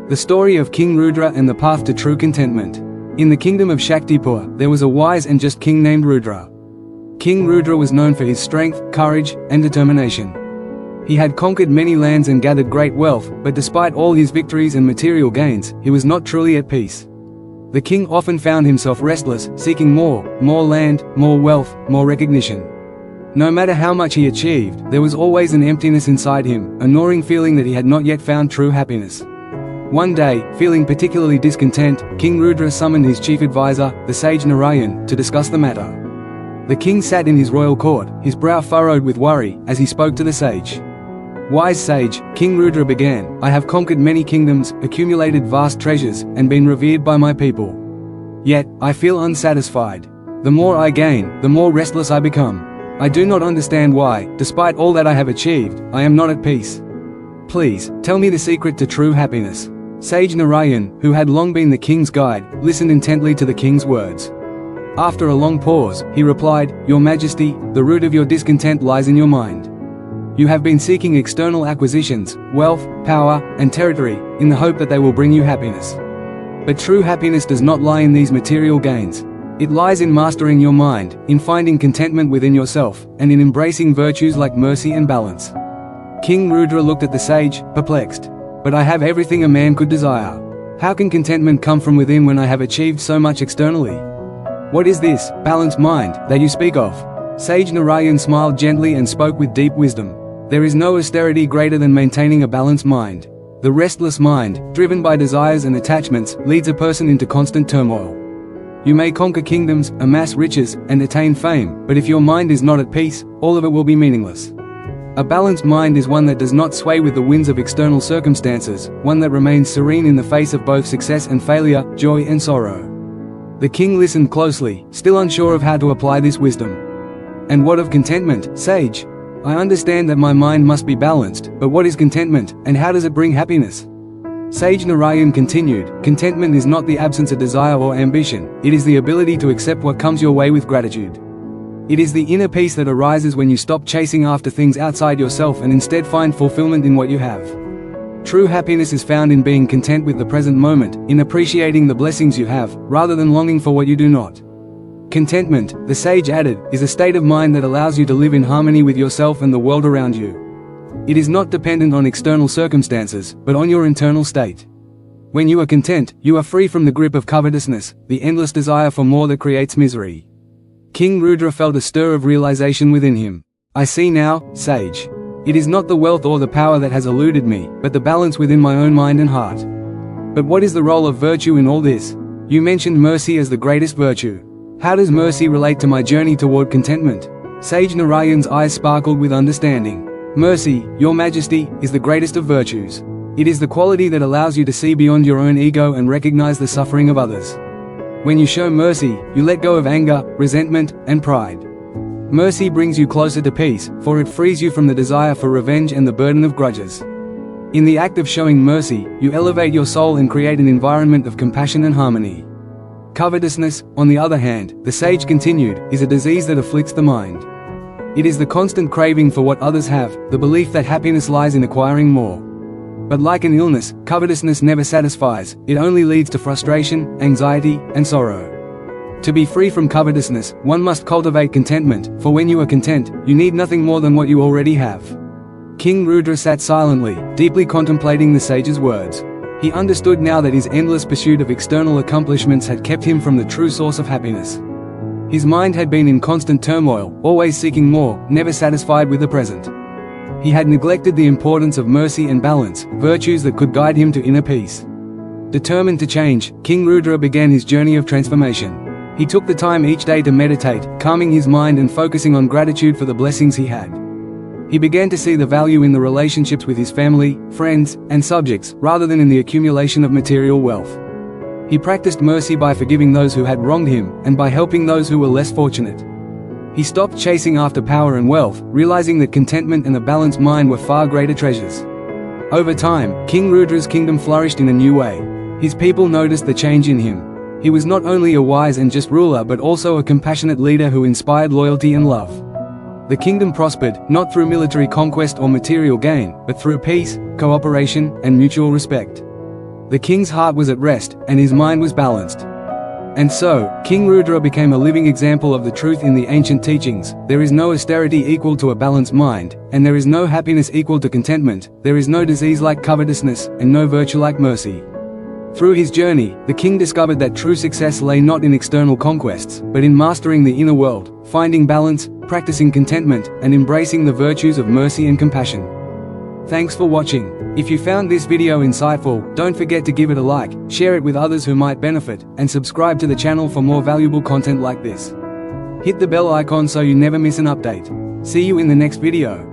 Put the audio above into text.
The story of King Rudra and the path to true contentment. In the kingdom of Shaktipur, there was a wise and just king named Rudra. King Rudra was known for his strength, courage, and determination. He had conquered many lands and gathered great wealth, but despite all his victories and material gains, he was not truly at peace. The king often found himself restless, seeking more land, more wealth, more recognition. No matter how much he achieved, there was always an emptiness inside him, a gnawing feeling that he had not yet found true happiness. One day, feeling particularly discontent, King Rudra summoned his chief advisor, the sage Narayan, to discuss the matter. The king sat in his royal court, his brow furrowed with worry, as he spoke to the sage. "Wise sage," King Rudra began, "I have conquered many kingdoms, accumulated vast treasures, and been revered by my people. Yet, I feel unsatisfied. The more I gain, the more restless I become. I do not understand why, despite all that I have achieved, I am not at peace. Please, tell me the secret to true happiness." Sage Narayan, who had long been the king's guide, listened intently to the king's words. After a long pause, he replied, "Your Majesty, the root of your discontent lies in your mind. You have been seeking external acquisitions, wealth, power, and territory, in the hope that they will bring you happiness. But true happiness does not lie in these material gains. It lies in mastering your mind, in finding contentment within yourself, and in embracing virtues like mercy and balance." King Rudra looked at the sage, perplexed. "But I have everything a man could desire. How can contentment come from within when I have achieved so much externally? What is this balanced mind that you speak of?" Sage Narayan smiled gently and spoke with deep wisdom. "There is no austerity greater than maintaining a balanced mind. The restless mind, driven by desires and attachments, leads a person into constant turmoil. You may conquer kingdoms, amass riches, and attain fame, but if your mind is not at peace, all of it will be meaningless. A balanced mind is one that does not sway with the winds of external circumstances, one that remains serene in the face of both success and failure, joy and sorrow." The king listened closely, still unsure of how to apply this wisdom. "And what of contentment, sage? I understand that my mind must be balanced, but what is contentment, and how does it bring happiness?" Sage Narayan continued, "Contentment is not the absence of desire or ambition, it is the ability to accept what comes your way with gratitude. It is the inner peace that arises when you stop chasing after things outside yourself and instead find fulfillment in what you have. True happiness is found in being content with the present moment, in appreciating the blessings you have, rather than longing for what you do not. Contentment," the sage added, "is a state of mind that allows you to live in harmony with yourself and the world around you. It is not dependent on external circumstances, but on your internal state. When you are content, you are free from the grip of covetousness, the endless desire for more that creates misery." King Rudra felt a stir of realization within him. "I see now, sage. It is not the wealth or the power that has eluded me, but the balance within my own mind and heart. But what is the role of virtue in all this? You mentioned mercy as the greatest virtue. How does mercy relate to my journey toward contentment?" Sage Narayan's eyes sparkled with understanding. "Mercy, your Majesty, is the greatest of virtues. It is the quality that allows you to see beyond your own ego and recognize the suffering of others. When you show mercy, you let go of anger, resentment, and pride. Mercy brings you closer to peace, for it frees you from the desire for revenge and the burden of grudges. In the act of showing mercy, you elevate your soul and create an environment of compassion and harmony. Covetousness, on the other hand," the sage continued, "is a disease that afflicts the mind. It is the constant craving for what others have, the belief that happiness lies in acquiring more. But like an illness, covetousness never satisfies, it only leads to frustration, anxiety, and sorrow. To be free from covetousness, one must cultivate contentment, for when you are content, you need nothing more than what you already have." King Rudra sat silently, deeply contemplating the sage's words. He understood now that his endless pursuit of external accomplishments had kept him from the true source of happiness. His mind had been in constant turmoil, always seeking more, never satisfied with the present. He had neglected the importance of mercy and balance, virtues that could guide him to inner peace. Determined to change, King Rudra began his journey of transformation. He took the time each day to meditate, calming his mind and focusing on gratitude for the blessings he had. He began to see the value in the relationships with his family, friends, and subjects, rather than in the accumulation of material wealth. He practiced mercy by forgiving those who had wronged him, and by helping those who were less fortunate. He stopped chasing after power and wealth, realizing that contentment and a balanced mind were far greater treasures. Over time, King Rudra's kingdom flourished in a new way. His people noticed the change in him. He was not only a wise and just ruler but also a compassionate leader who inspired loyalty and love. The kingdom prospered, not through military conquest or material gain, but through peace, cooperation, and mutual respect. The king's heart was at rest, and his mind was balanced. And so, King Rudra became a living example of the truth in the ancient teachings: there is no austerity equal to a balanced mind, and there is no happiness equal to contentment, there is no disease like covetousness, and no virtue like mercy. Through his journey, the king discovered that true success lay not in external conquests, but in mastering the inner world, finding balance, practicing contentment, and embracing the virtues of mercy and compassion. Thanks for watching. If you found this video insightful, don't forget to give it a like, share it with others who might benefit, and subscribe to the channel for more valuable content like this. Hit the bell icon so you never miss an update. See you in the next video.